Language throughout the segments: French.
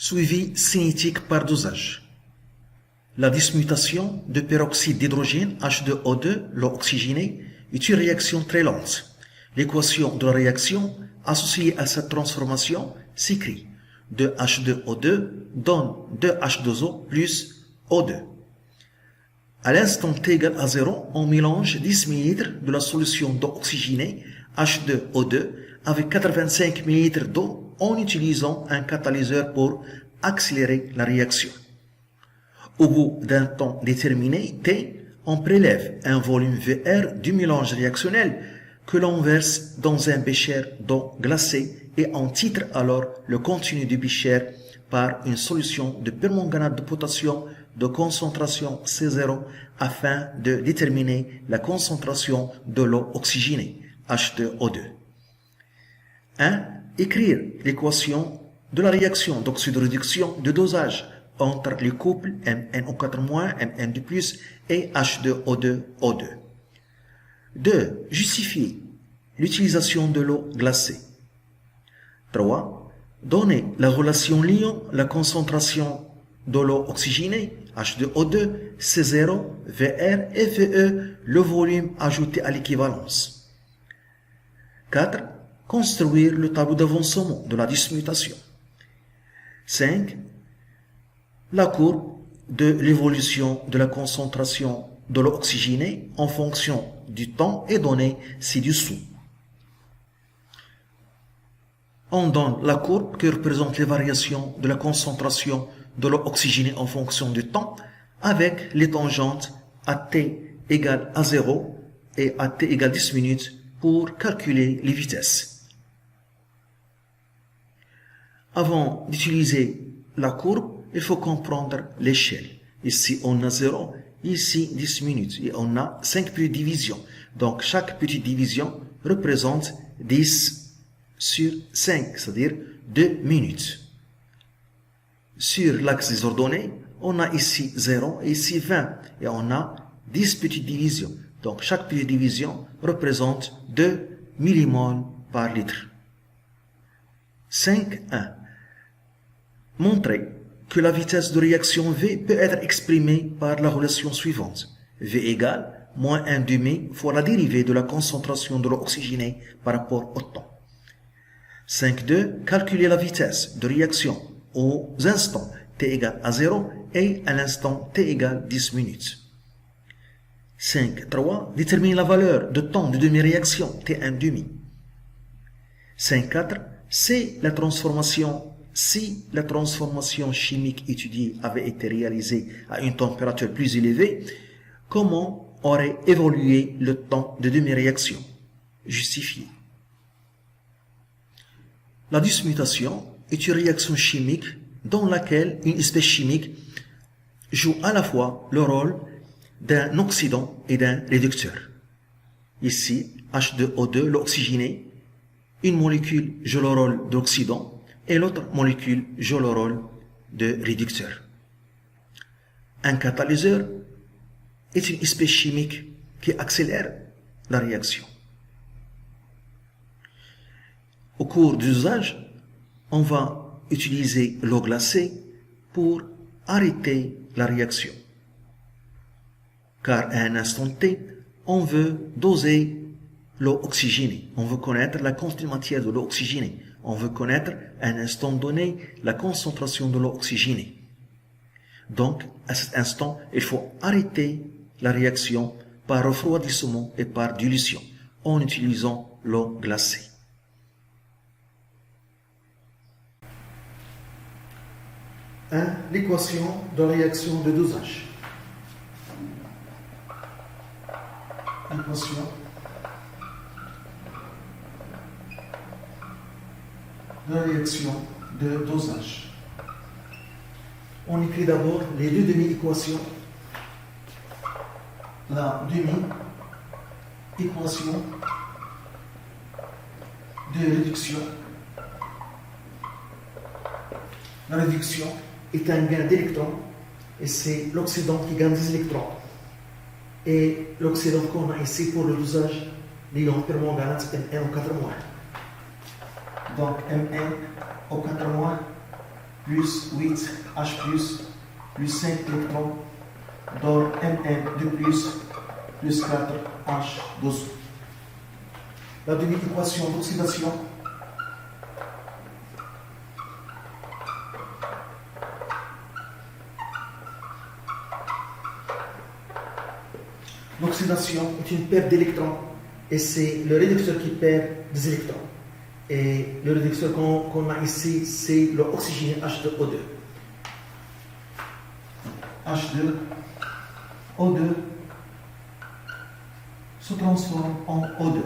Suivi cinétique par dosage. La dismutation de peroxyde d'hydrogène H2O2, l'eau oxygénée, est une réaction très lente. L'équation de la réaction associée à cette transformation s'écrit 2H2O2 donne 2H2O plus O2. À l'instant t égale à 0, on mélange 10 ml de la solution d'eau oxygénée H2O2 avec 85 ml d'eau en utilisant un catalyseur pour accélérer la réaction. Au bout d'un temps déterminé, T, on prélève un volume VR du mélange réactionnel que l'on verse dans un bécher d'eau glacée et on titre alors le contenu du bécher par une solution de permanganate de potassium de concentration C0 afin de déterminer la concentration de l'eau oxygénée, H2O2. 1. Écrire l'équation de la réaction d'oxydoréduction de dosage entre les couples MnO4-, Mn2+, et H2O2O2. 2. Justifier l'utilisation de l'eau glacée. 3. Donner la relation liant la concentration de l'eau oxygénée H2O2, C0, VR et VE, le volume ajouté à l'équivalence. 4. Construire le tableau d'avancement de la dismutation. 5. La courbe de l'évolution de la concentration de l'eau oxygénée en fonction du temps est donnée ci-dessous. On donne la courbe qui représente les variations de la concentration de l'eau oxygénée en fonction du temps avec les tangentes à t égale à 0 et à t égale 10 minutes pour calculer les vitesses. Avant d'utiliser la courbe, il faut comprendre l'échelle. Ici, on a 0, ici 10 minutes et on a 5 petites divisions. Donc, chaque petite division représente 10 sur 5, c'est-à-dire 2 minutes. Sur l'axe des ordonnées, on a ici 0 et ici 20 et on a 10 petites divisions. Donc, chaque petite division représente 2 millimoles par litre. 5.1. Montrer que la vitesse de réaction V peut être exprimée par la relation suivante. V égale moins 1,5 fois la dérivée de la concentration de l'eau oxygénée par rapport au temps. 5.2. Calculer la vitesse de réaction aux instants t égale à 0 et à l'instant t égale 10 minutes. 5.3. Déterminer la valeur de temps de demi-réaction T1,5. 5.4. Si la transformation chimique étudiée avait été réalisée à une température plus élevée, comment aurait évolué le temps de demi-réaction? Justifié. La dismutation est une réaction chimique dans laquelle une espèce chimique joue à la fois le rôle d'un oxydant et d'un réducteur. Ici, H2O2, l'oxygéné, une molécule joue le rôle d'oxydant et l'autre molécule joue le rôle de réducteur. Un catalyseur est une espèce chimique qui accélère la réaction. Au cours du usage, on va utiliser l'eau glacée pour arrêter la réaction. Car à un instant T, on veut doser l'eau oxygénée. On veut connaître la quantité de matière de l'eau oxygénée. On veut connaître à un instant donné la concentration de l'eau oxygénée. Donc, à cet instant, il faut arrêter la réaction par refroidissement et par dilution en utilisant l'eau glacée. L'équation de la réaction de dosage. L'équation de la réaction de dosage. On écrit d'abord les deux demi-équations. La demi-équation de réduction. La réduction est un gain d'électrons et c'est l'oxydant qui gagne des électrons. Et l'oxydant qu'on a ici pour le dosage l'ion permanganate MnO4-. Donc MnO4- plus 8H plus 5 électrons donne Mn de plus 4H12. La demi-équation d'oxydation l'oxydation est une perte d'électrons et c'est le réducteur qui perd des électrons. Et le réducteur qu'on a ici, c'est l'oxygène H2O2. H2O2 se transforme en O2.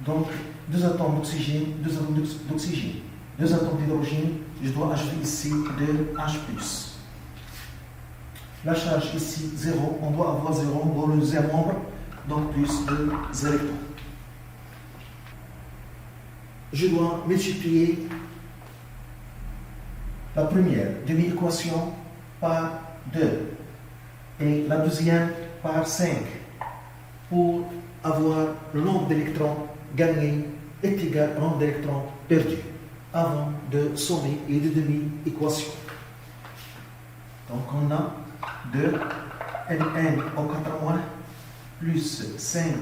Donc, deux atomes d'oxygène, deux atomes d'oxygène, deux atomes d'hydrogène, je dois ajouter ici 2H+. La charge ici 0, on doit avoir 0 dans le deuxième membre, donc plus 2 électrons. Je dois multiplier la première demi-équation par 2 et la deuxième par 5 pour avoir le nombre d'électrons gagnés est égal au nombre d'électrons perdus avant de sommer les deux demi-équations. Donc on a 2 Mn au 4- plus 5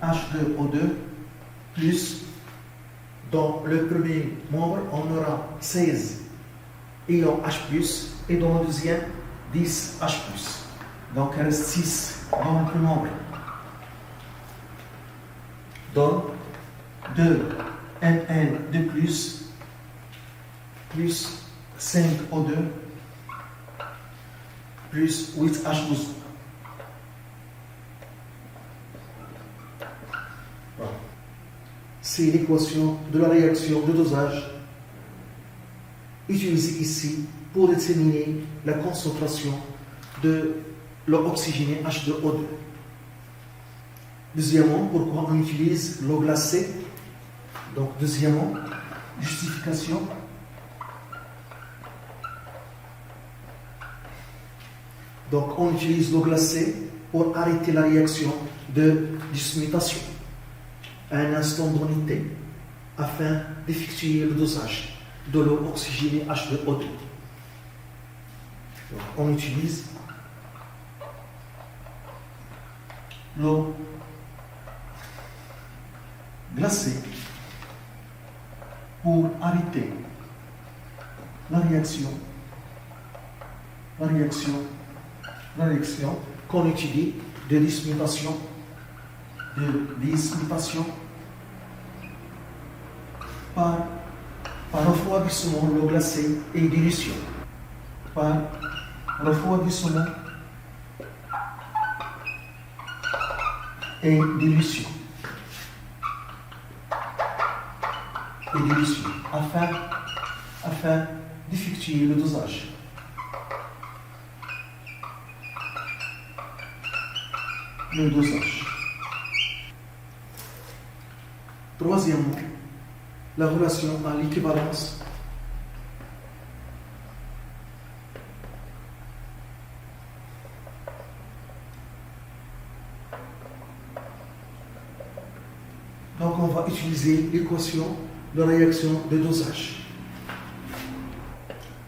H2O2 plus, dans le premier membre, on aura 16 ions H+, et dans le deuxième, 10 H+. Donc il reste 6 dans le premier membre. Donc 2 Mn de plus 5 O2 plus 8 H12. C'est l'équation de la réaction de dosage utilisée ici pour déterminer la concentration de l'oxygène H2O2. Deuxièmement, pourquoi on utilise l'eau glacée? Donc, deuxièmement, justification. Donc, on utilise l'eau glacée pour arrêter la réaction de dissolution à un instant donné afin d'effectuer le dosage de l'eau oxygénée H2O2. Donc, on utilise l'eau glacée pour arrêter la réaction qu'on utilise de dissolution par refroidissement de l'eau glacée et dilution. Par refroidissement et dilution. Afin d'effectuer le dosage. Troisièmement, la relation à l'équivalence. Donc on va utiliser l'équation de réaction de dosage.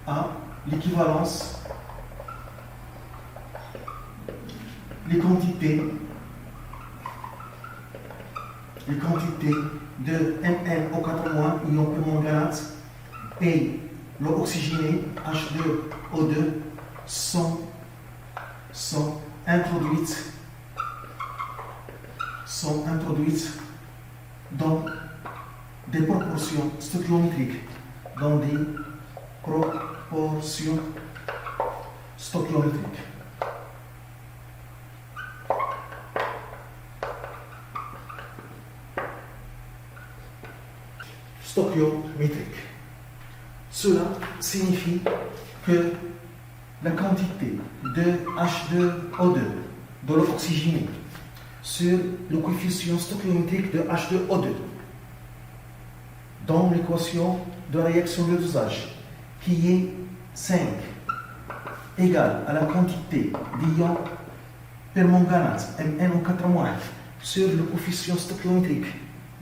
A, l'équivalence, les quantités de Mn au 4- ion permanganate et l'eau oxygénée H2O2 sont introduites dans des proportions stoichiométriques. Stoichiométrique. Cela signifie que la quantité de H2O2 de l'eau oxygénée sur le coefficient stoichiométrique de H2O2 dans l'équation de réaction de dosage qui est 5 égale à la quantité d'ions permanganate Mn au 4- sur le coefficient stoichiométrique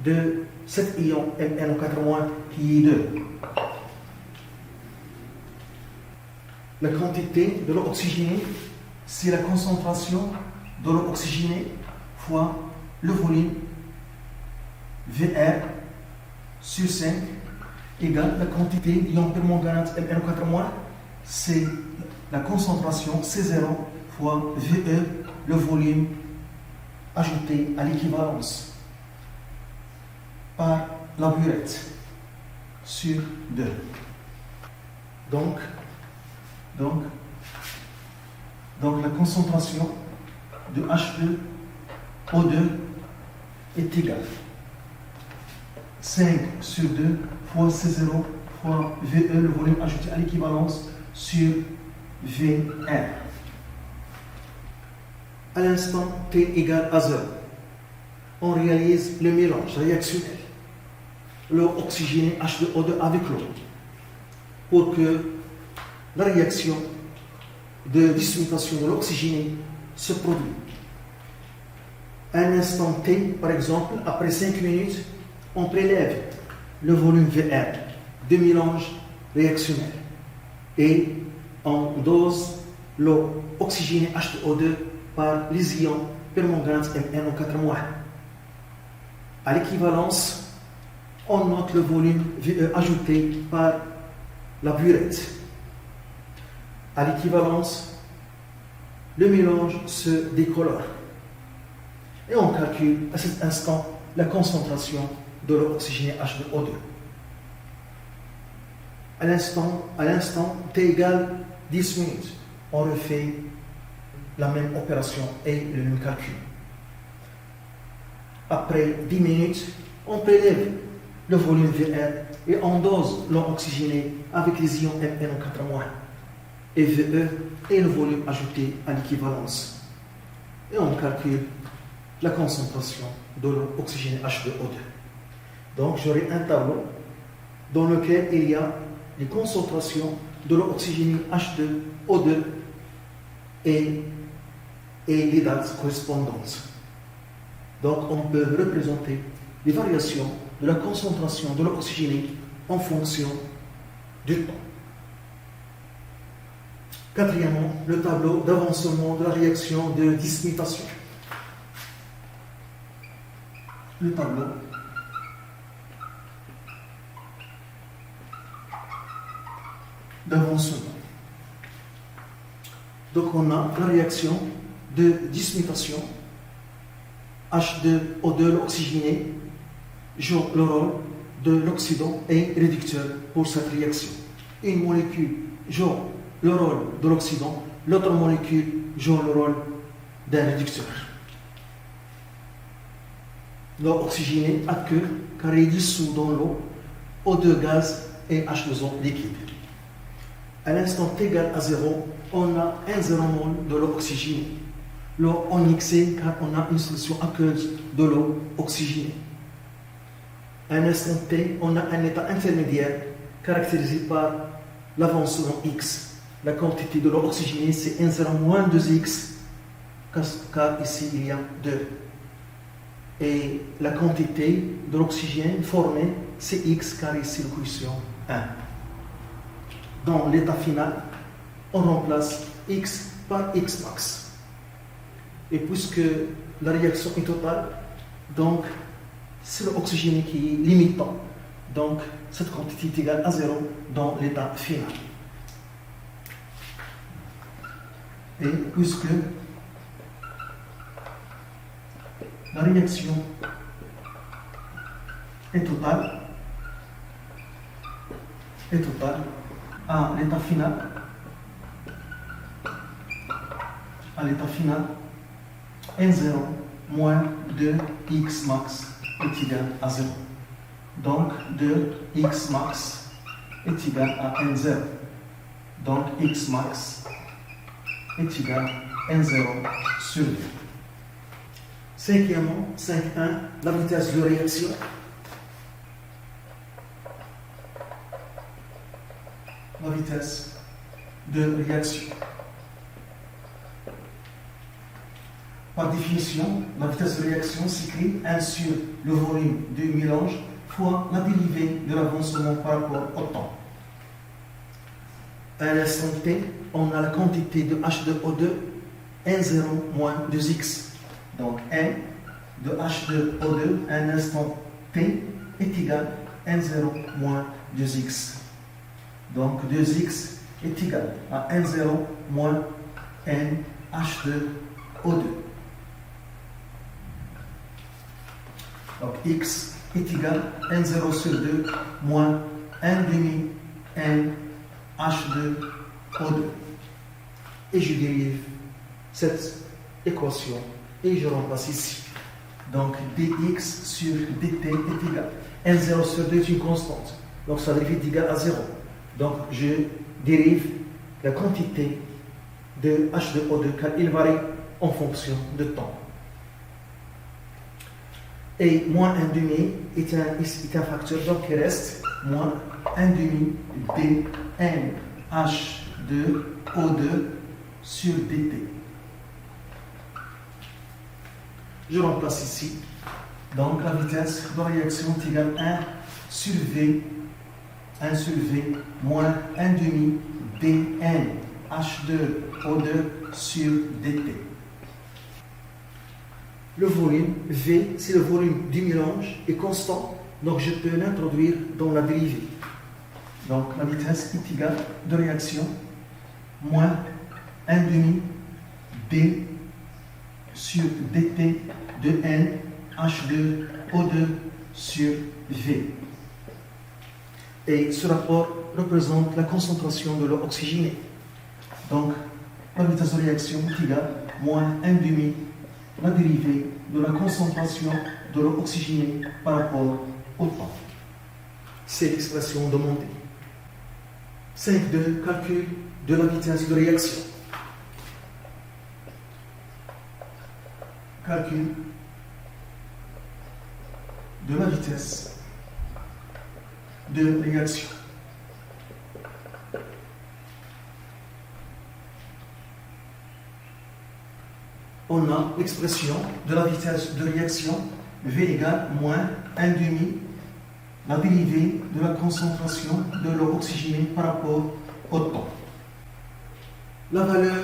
de cet ion Mn au 4- qui est 2. La quantité de l'eau oxygénée, c'est la concentration de l'eau oxygénée fois le volume VR sur 5 égale la quantité d'ion permanganate MnO4-, c'est la concentration C0 fois VE, le volume ajouté à l'équivalence par la burette sur 2. Donc la concentration de H2O2 est égale 5 sur 2 fois C0 fois VE, le volume ajouté à l'équivalence, sur VR. À l'instant T égale à 0, on réalise le mélange réactionnel, l'eau oxygénée H2O2 avec l'eau, pour que la réaction de dissolution de l'oxygéné se produit. À un instant T, par exemple, après 5 minutes, on prélève le volume VR de mélange réactionnel et on dose l'eau oxygénée H2O2 par les ions permanganate MnO4-. À l'équivalence, on note le volume VE ajouté par la burette. À l'équivalence, le mélange se décolore. Et on calcule à cet instant la concentration de l'eau oxygénée H2O2. À l'instant T égale 10 minutes, on refait la même opération et le même calcul. Après 10 minutes, on prélève le volume VR et on dose l'eau oxygénée avec les ions MnO4- et VE et le volume ajouté à l'équivalence. Et on calcule la concentration de l'eau oxygénée H2O2. Donc j'aurai un tableau dans lequel il y a les concentrations de l'eau oxygénée H2O2 et les dates correspondantes. Donc on peut représenter les variations de la concentration de l'eau oxygénée en fonction du temps. Quatrièmement, le tableau d'avancement de la réaction de dismutation. Le tableau d'avancement. Donc on a la réaction de dismutation. H2O2, l'oxygéné, joue le rôle de l'oxydant et réducteur pour cette réaction. Une molécule joue le rôle de l'oxydant, l'autre molécule joue le rôle d'un réducteur. L'eau oxygénée accueille car elle est dissout dans l'eau O2 gaz et H2O liquide. À l'instant T égale à 0, on a un 0 mol de l'eau oxygénée. L'eau est mixée car on a une solution aqueuse de l'eau oxygénée. À un instant T, on a un état intermédiaire caractérisé par l'avancement X. La quantité de l'eau oxygénée, c'est 1,0 moins 2x, car ici il y a 2. Et la quantité de l'oxygène formée, c'est x, car ici le coefficient 1. Dans l'état final, on remplace x par x max. Et puisque la réaction est totale, donc c'est l'oxygène qui est limitant. Donc cette quantité est égale à 0 dans l'état final. Et puisque la réaction est totale, à l'état final, N0 moins 2x max est égal à 0. Donc 2x max est égal à N0. Donc x max est égal à N0 sur 2. Cinquièmement, 5.1, la vitesse de réaction. La vitesse de réaction. Par définition, la vitesse de réaction s'écrit 1 sur le volume du mélange fois la dérivée de l'avancement par rapport au temps. À l'instant t, on a la quantité de H2O2 N0 moins 2x. Donc N de H2O2 à un instant t est égal à N0 moins 2x. Donc 2x est égal à N0 moins N H2O2. Donc x est égal à N0 sur 2 moins 1 demi N H2O2. Et je dérive cette équation et je remplace ici. Donc dx sur dt est égal. N0 sur 2 est une constante. Donc sa dérivée est égale à 0. Donc je dérive la quantité de H2O2 car il varie en fonction de temps. Et moins 1 demi est un facteur, donc il reste moins 1 demi dn H2O2 sur dt. Je remplace ici. Donc la vitesse de réaction est égale à 1 sur V moins 1 demi dn H2O2 sur dt. Le volume V, c'est le volume du mélange, est constant, donc je peux l'introduire dans la dérivée. Donc la vitesse est égale de réaction moins 1 demi d sur dt de n H2O2 sur V. Et ce rapport représente la concentration de l'eau oxygénée. Donc la vitesse de réaction est égale moins 1 demi la dérivée de la concentration de l'eau oxygénée par rapport au temps. C'est l'expression demandée. 5.2. Calcul de la vitesse de réaction. Calcul de la vitesse de réaction. On a l'expression de la vitesse de réaction V égale moins 1 demi la dérivée de la concentration de l'eau oxygénée par rapport au temps. La valeur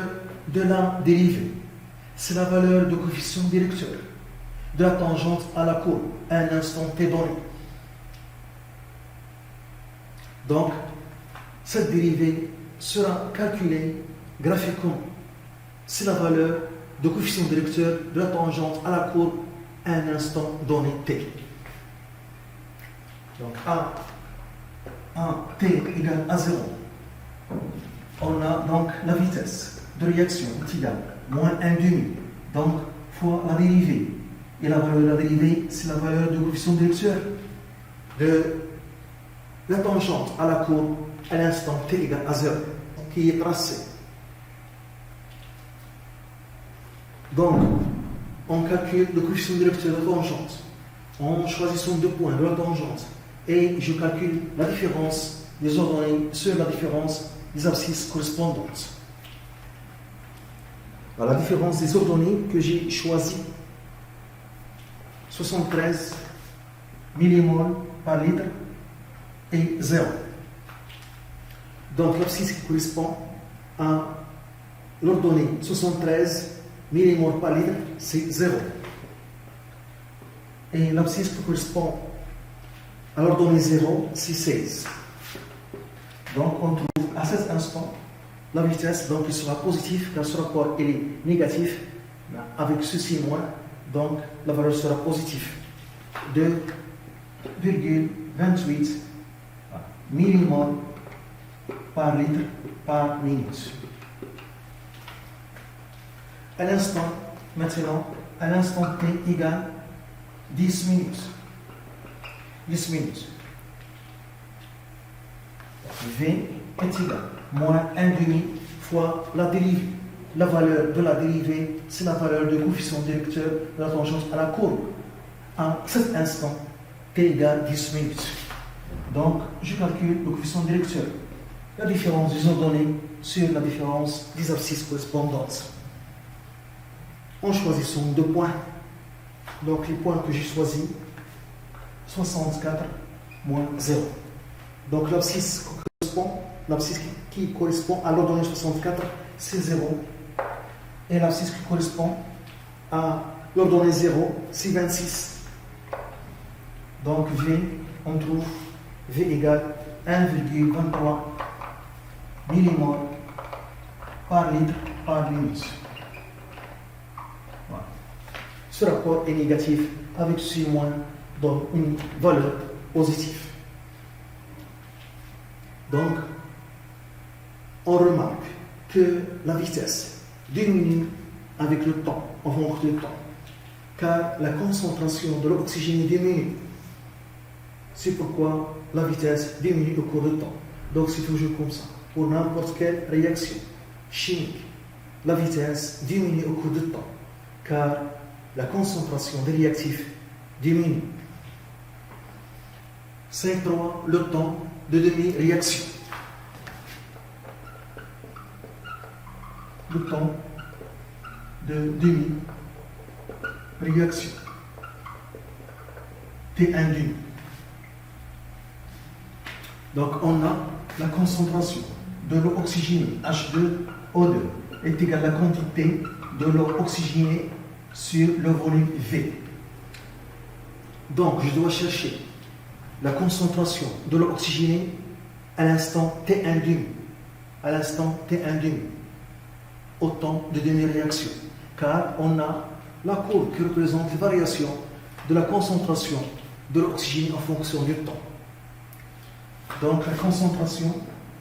de la dérivée, c'est la valeur de coefficient directeur de la tangente à la courbe à un instant t donné. Donc, cette dérivée sera calculée graphiquement. C'est la valeur de coefficient directeur de la tangente à la courbe à un instant donné t. Donc à t égale à 0, on a donc la vitesse de réaction est égale à moins 1 demi, donc fois la dérivée. Et la valeur de la dérivée, c'est la valeur de coefficient directeur de la tangente à la courbe à l'instant t égale à 0, qui est tracé. Donc, on calcule le coefficient directeur de la tangente en choisissant deux points de la tangente et je calcule la différence des ordonnées sur la différence des abscisses correspondantes. Alors, la différence des ordonnées que j'ai choisies, 73 millimoles par litre et 0. Donc l'abscisse qui correspond à l'ordonnée 73 millimoles par litre, c'est 0. Et l'abscisse qui correspond à l'ordonnée 0, c'est 16. Donc on trouve à cet instant la vitesse, donc il sera positive car ce rapport il est négatif, avec ceci moins, donc la valeur sera positive. 2,28 millimoles par litre par minute. À l'instant, maintenant, à l'instant t égale 10 minutes. 10 minutes. V est égal à moins 1 demi fois la dérivée. La valeur de la dérivée, c'est la valeur de coefficient directeur de la tangente à la courbe. À cet instant, t égale 10 minutes. Donc, je calcule le coefficient directeur. La différence des ordonnées sur la différence des abscisses correspondantes. En choisissant deux points. Donc, les points que j'ai choisis, 64 moins 0. Donc, l'abscisse l'abscisse qui correspond à l'ordonnée 64, c'est 0. Et l'abscisse qui correspond à l'ordonnée 0, c'est 26. Donc V, on trouve V égale 1,23 millimol par litre par minute. Voilà. Ce rapport est négatif avec ceci moins donne une valeur positive. Donc, on remarque que la vitesse diminue avec le temps, en fonction du temps, car la concentration de l'oxygène diminue. C'est pourquoi la vitesse diminue au cours du temps. Donc c'est toujours comme ça. Pour n'importe quelle réaction chimique, la vitesse diminue au cours du temps, car la concentration des réactifs diminue. 5.3, le temps de demi-réaction. Le temps de demi-réaction. T1 demi. Donc on a la concentration de l'eau oxygénée H2O2 est égale à la quantité de l'eau oxygénée sur le volume V. Donc je dois chercher la concentration de l'eau oxygénée à l'instant T1 demi. À l'instant T1 demi. Au temps de demi-réaction. Car on a la courbe qui représente les variations de la concentration de l'oxygène en fonction du temps. Donc la concentration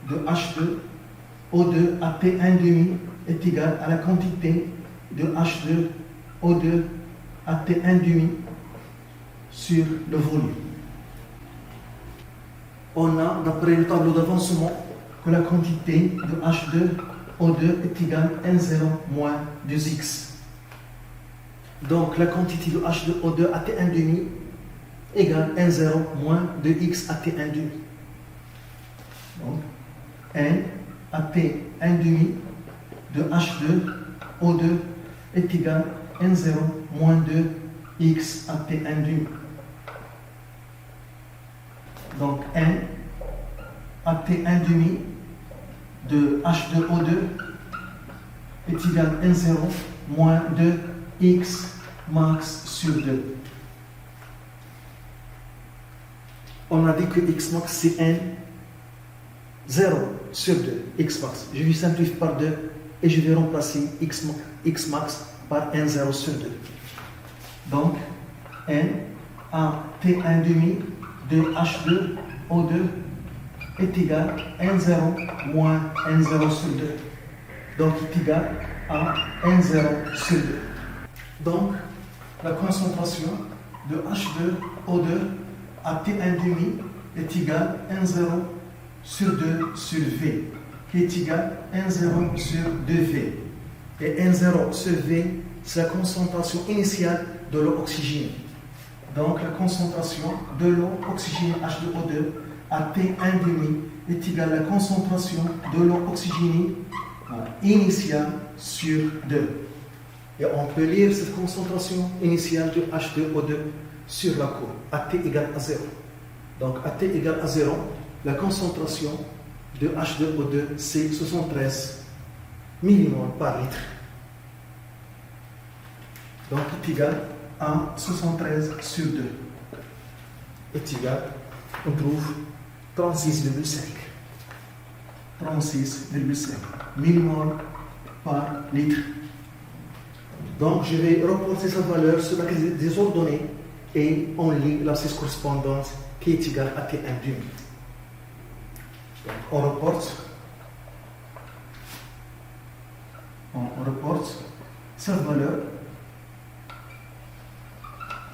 de H2O2 à T1 demi est égale à la quantité de H2O2 à T1 demi sur le volume. On a, d'après le tableau d'avancement, que la quantité de H2O2 est égale à N0 moins 2x. Donc la quantité de H2O2 à T1 demi égale N0 moins 2x à T1 demi. Donc N à T1 demi de H2O2 est égal à N0 moins 2x à T1 demi. Donc N à T1 demi de H2O2 est égal à N0 moins 2x max sur 2. On a dit que x max c'est N 0 sur 2, x max. Je vais simplifier par 2 et je vais remplacer x max par N0 sur 2. Donc N à T1 demi de H2O2 est égal à N0 moins N0 sur 2. Donc est égal à N0 sur 2. Donc la concentration de H2O2 à T1 demi est égale à N0 sur 2 sur V, qui est égal à N0 sur 2V. Et N0 sur V, c'est la concentration initiale de l'eau oxygénée. Donc la concentration de l'eau oxygénée H2O2 à T1 demi est égale à la concentration de l'eau oxygénée initiale sur 2. Et on peut lire cette concentration initiale de H2O2 sur la courbe, à T égale à 0. Donc à T égale à 0, la concentration de H2O2 c'est 73 millimol par litre. Donc est égal à 73 sur 2. Est égal, on trouve 36,5. 36,5 millimol par litre. Donc je vais reporter cette valeur sur la case des ordonnées et on lit l'abscisse correspondante qui est égale à T1 demi. Donc on reporte cette valeur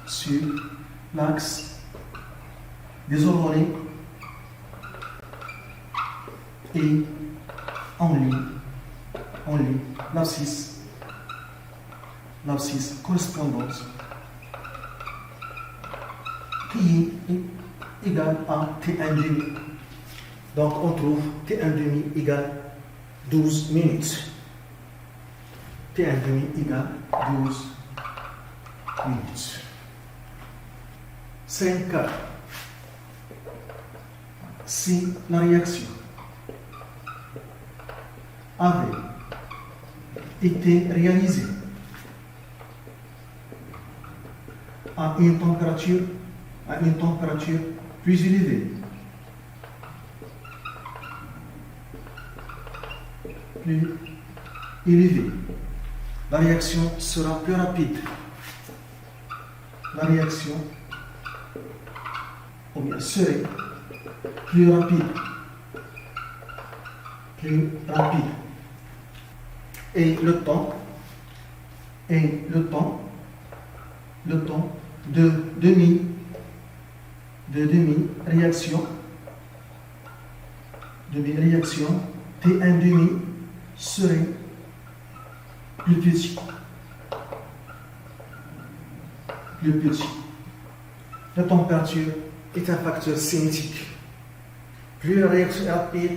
sur l'axe des ordonnées et on lit l'abscisse correspondante qui est égale à T1 demi. Donc on trouve T1 demi égale 12 minutes. T1 demi égale 12 minutes. 5 cas. Si la réaction avait été réalisé à une température plus élevée. La réaction sera plus rapide. La réaction serait plus rapide. Et le temps de demi-réaction T1 demi serait plus petit. La température est un facteur cinétique. Plus la réaction est rapide,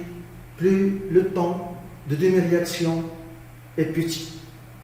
plus le temps de demi-réaction est petit.